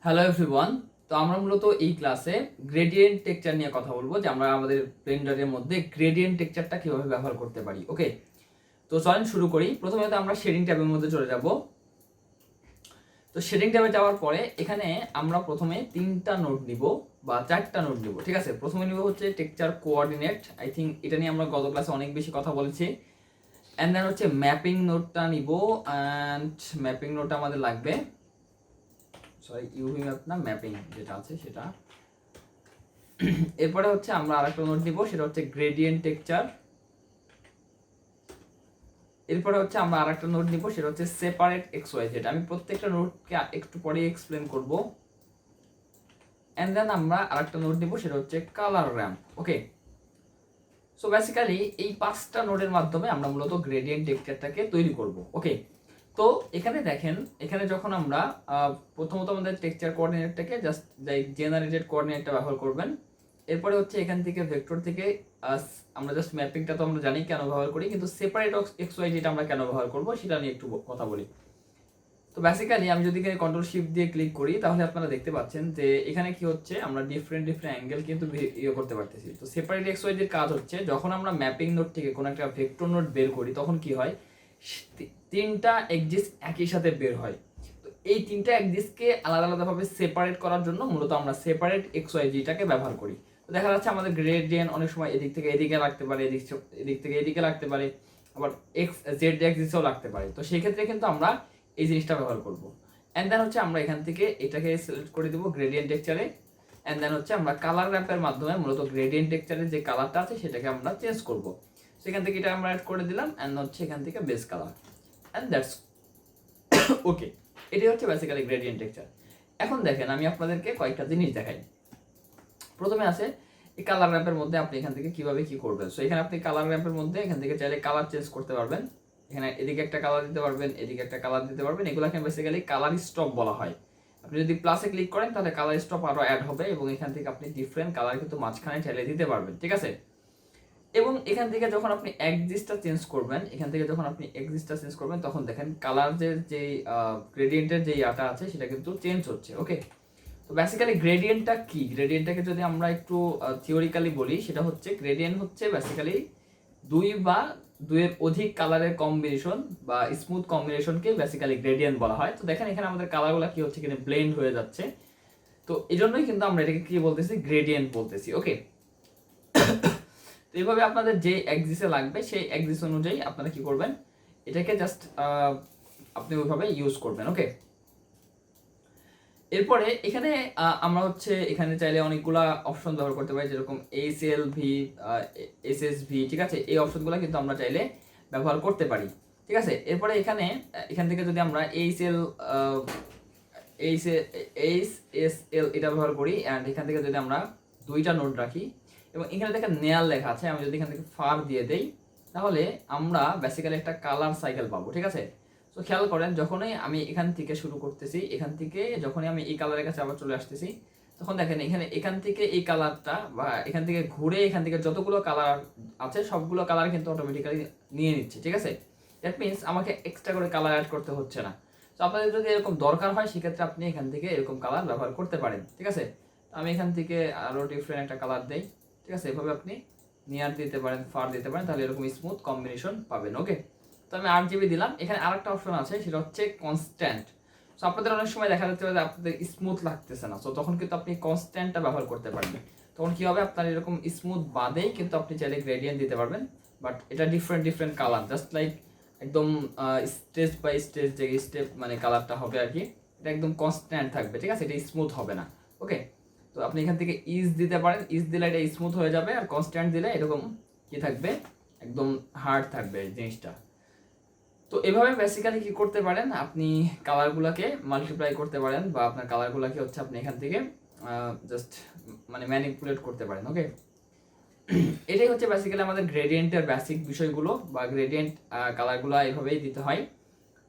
Hello everyone. তো আমরা মূলত এই ক্লাসে গ্রেডিয়েন্ট টেক্সচার নিয়ে কথা বলবো, যে আমরা আমাদের ব্লেন্ডারের মধ্যে গ্রেডিয়েন্ট টেক্সচারটা কিভাবে ব্যবহার করতে পারি। ওকে, তো চলেন শুরু করি। প্রথমে তো আমরা শেডিং ট্যাবের মধ্যে চলে যাব। তো শেডিং ট্যাবে যাওয়ার পরে এখানে আমরা প্রথমে তিনটা নোট নিব বা চারটা নোট নিব। ঠিক আছে, প্রথমে নিব হচ্ছে টেক্সচার কোঅর্ডিনেট। আই থিঙ্ক এটা নিয়ে আমরা গত ক্লাসে অনেক বেশি কথা বলেছি। অ্যান্ড দেন হচ্ছে ম্যাপিং নোটটা নিব, অ্যান্ড ম্যাপিং নোটটা আমাদের লাগবে, সরি ইউভি ম্যাপ না, ম্যাপিং যেটা আছে সেটা। এরপরে হচ্ছে আমরা আরেকটা নোট নিব, সেটা হচ্ছে গ্রেডিয়েন্ট টেক্সচার। এরপরে হচ্ছে আমরা আরেকটা নোট নিব, সেটা হচ্ছে সেপারেট এক্স ওয়াই জেড। আমি প্রত্যেকটা নোটকে একটু পরে এক্সপ্লেন করব। এন্ড দেন আমরা আরেকটা নোট নিব, সেটা হচ্ছে কালার র্যাম্প। ওকে, সো বেসিক্যালি এই পাঁচটা নোটের মাধ্যমে আমরা মূলত গ্রেডিয়েন্ট টেক্সচারটাকে তৈরি করব। ওকে, তো এখানে দেখেন, এখানে যখন আমরা প্রথমত আমাদের টেক্সচার কোঅর্ডিনেটটাকে জাস্ট জেনারেটেড কোঅর্ডিনেটটা ব্যবহার করবেন। এরপরে হচ্ছে এখান থেকে ভেক্টর থেকে আমরা জাস্ট ম্যাপিংটা তো আমরা জানি কেন ব্যবহার করি, কিন্তু সেপারেট এক্স ওয়াই যেটা আমরা কেন ব্যবহার করব সেটা নিয়ে একটু কথা বলি। তো বেসিক্যালি আমি যদি এখানে কন্ট্রোল শিফট দিয়ে ক্লিক করি, তাহলে আপনারা দেখতে পাচ্ছেন যে এখানে কি হচ্ছে, আমরা ডিফারেন্ট অ্যাঙ্গেল কিন্তু ইয়ে করতে পারতেছি। তো সেপারেট এক্স ওয়াই এর কাজ হচ্ছে, যখন আমরা ম্যাপিং নোট থেকে কোনো একটা ভেক্টর নোট বের করি, তখন কি হয়, তিনটা এক্সিস একই সাথে বের হয়। তো এই তিনটা এক্সিসকে আলাদা আলাদাভাবে সেপারেট করার জন্য মূলত আমরা সেপারেট এক্স ওয়াই জিটাকে ব্যবহার করি। তো দেখা যাচ্ছে আমাদের গ্রেডিয়েন্ট অনেক সময় এদিক থেকে এদিকে লাগতে পারে, এদিক থেকে এদিকে লাগতে পারে, আবার এক্স জেড এক্সিসেও লাগতে পারে। তো সেই ক্ষেত্রে কিন্তু আমরা এই জিনিসটা ব্যবহার করব। অ্যান্ড দেন হচ্ছে আমরা এখান থেকে এটাকে সিলেক্ট করে দিব গ্রেডিয়েন্ট টেক্সচারে। অ্যান্ড দেন হচ্ছে আমরা কালার র্যাপের মাধ্যমে মূলত গ্রেডিয়েন্ট টেক্সচারের যে কালারটা আছে সেটাকে আমরা চেঞ্জ করব। সেখান থেকে এটা আমরা অ্যাড করে দিলাম, অ্যান্ড হচ্ছে এখান থেকে base colour, and that's okay. এটি হচ্ছে বেসিক্যালি গ্রেডিয়েন্ট টেক্সচার। এখন দেখেন, আমি আপনাদেরকে কয়েকটা জিনিস দেখাই। প্রথমে আছে এই কালার র্যাপের মধ্যে আপনি এখান থেকে কিভাবে কি করবেন। সো এখানে আপনি কালার র্যাপের মধ্যে এখান থেকে চাইলে কালার চেঞ্জ করতে পারবেন। এখানে এদিকে একটা কালার দিতে পারবেন, এদিকে একটা কালার দিতে পারবেন। এগুলোকে বেসিক্যালি কালার স্টপ বলা হয়। আপনি যদি প্লাসে ক্লিক করেন তাহলে কালার স্টপ আরো অ্যাড হবে, এবং এখান থেকে আপনি ডিফারেন্ট কালার কিন্তু মাঝখানে চাইলে দিতে পারবেন। ঠিক আছে, এবং এখান থেকে যখন আপনি এক্সিসটা চেঞ্জ করবেন, এখান থেকে যখন আপনি এক্সিসটা চেঞ্জ করবেন, তখন দেখেন কালারের যে গ্রেডিয়েন্টের যে ইয়াটা আছে সেটা কিন্তু চেঞ্জ হচ্ছে। ওকে, তো বেসিক্যালি গ্রেডিয়েন্টটা কি, গ্রেডিয়েন্টটাকে যদি আমরা একটু থিওরিক্যালি বলি, সেটা হচ্ছে গ্রেডিয়েন্ট হচ্ছে বেসিক্যালি দুই বা দুইয়ের অধিক কালারের কম্বিনেশন বা স্মুথ কম্বিনেশনকে বেসিক্যালি গ্রেডিয়েন্ট বলা হয়। তো দেখেন এখানে আমাদের কালারগুলো কি হচ্ছে, এখানে ব্লেন্ড হয়ে যাচ্ছে। তো এই জন্যই কিন্তু আমরা এটাকে কি বলতেছি, গ্রেডিয়েন্ট বলতেছি। ওকে, তো এইভাবে আপনাদের যে এক্সিসে লাগবে সেই এক্সিস অনুযায়ী আপনারা কি করবেন, এটাকে জাস্ট আপনি ওইভাবে ইউজ করবেন। ওকে, এরপরে এখানে আমরা হচ্ছে এখানে চাইলে অনেকগুলা অপশন ব্যবহার করতে পারি, যেরকম এইচএলভি, এসএসভি। ঠিক আছে, এই অপশনগুলো কিন্তু আমরা চাইলে ব্যবহার করতে পারি। ঠিক আছে, এরপরে এখান থেকে যদি আমরা এইচএসএল এটা ব্যবহার করি, অ্যান্ড এখান থেকে যদি আমরা দুইটা নোট রাখি, এবং এখানে দেখেন নেয়াল লেখা আছে, আমি যদি এখান থেকে ফার দিয়ে দেই, তাহলে আমরা বেসিক্যালি একটা কালার সাইকেল পাবো। ঠিক আছে, তো খেয়াল করেন, যখনই আমি এখান থেকে শুরু করতেছি, এখান থেকে যখনই আমি এই কালারের কাছে আবার চলে আসতেছি, তখন দেখেন এখান থেকে এই কালারটা বা এখান থেকে ঘুরে এখান থেকে যতগুলো কালার আছে সবগুলো কালার কিন্তু অটোমেটিক্যালি নিয়ে নিচ্ছে। ঠিক আছে, দ্যাট মিনস আমাকে এক্সট্রা করে কালার অ্যাড করতে হচ্ছে না। তো আপনাদের যদি এরকম দরকার হয়, সেক্ষেত্রে আপনি এখান থেকে এরকম কালার ব্যবহার করতে পারেন। ঠিক আছে, আমি এখান থেকে আরও ডিফারেন্ট একটা কালার দেই। ঠিক আছে, এভাবে আপনি নিয়ার দিতে পারেন, ফার দিতে পারেন, তাহলে এরকম স্মুথ কম্বিনেশন পাবেন। ওকে, তো আমি 8 GB দিলাম। এখানে আরেকটা অপশন আছে, সেটা হচ্ছে কনস্ট্যান্ট। সো আপনাদের অনেক সময় দেখা যাচ্ছে যে আপনাদের স্মুথ লাগতেছে না, সো তখন কিন্তু আপনি কনস্ট্যান্টটা ব্যবহার করতে পারবেন। তখন কি হবে, আপনার এরকম স্মুথ বাদেই কিন্তু আপনি চাইলে গ্রেডিয়েন্ট দিতে পারবেন, বাট এটা ডিফারেন্ট কালার, জাস্ট লাইক একদম স্টেজ বাই স্টেজ যে স্টেপ মানে কালারটা হবে আর কি, এটা একদম কনস্ট্যান্ট থাকবে। ঠিক আছে, এটা স্মুথ হবে না। ওকে, তো আপনি এখান থেকে ইজ দিতে পারেন, ইজ দিলে এটা স্মুথ হয়ে যাবে, আর কনস্ট্যান্ট দিলে এরকম কি থাকবে, একদম হার্ড থাকবে জিনিসটা। তো এভাবে বেসিক্যালি কি করতে পারেন, আপনি কালারগুলোকে মাল্টিপ্লাই করতে পারেন, বা আপনার কালারগুলোকে হচ্ছে আপনি এখান থেকে জাস্ট মানে ম্যানিপুলেট করতে পারেন। ওকে, এটাই হচ্ছে বেসিক্যালি আমাদের গ্রেডিয়েন্টের বেসিক বিষয়গুলো, বা গ্রেডিয়েন্ট কালারগুলো এভাবেই দিতে হয়।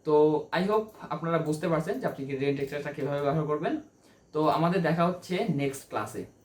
তো আই হোপ আপনারা বুঝতে পারছেন যে আপনি গ্রেডিয়েন্ট টেক্সচারটা কীভাবে ব্যবহার করবেন। তো আমাদের দেখা হচ্ছে নেক্সট ক্লাসে।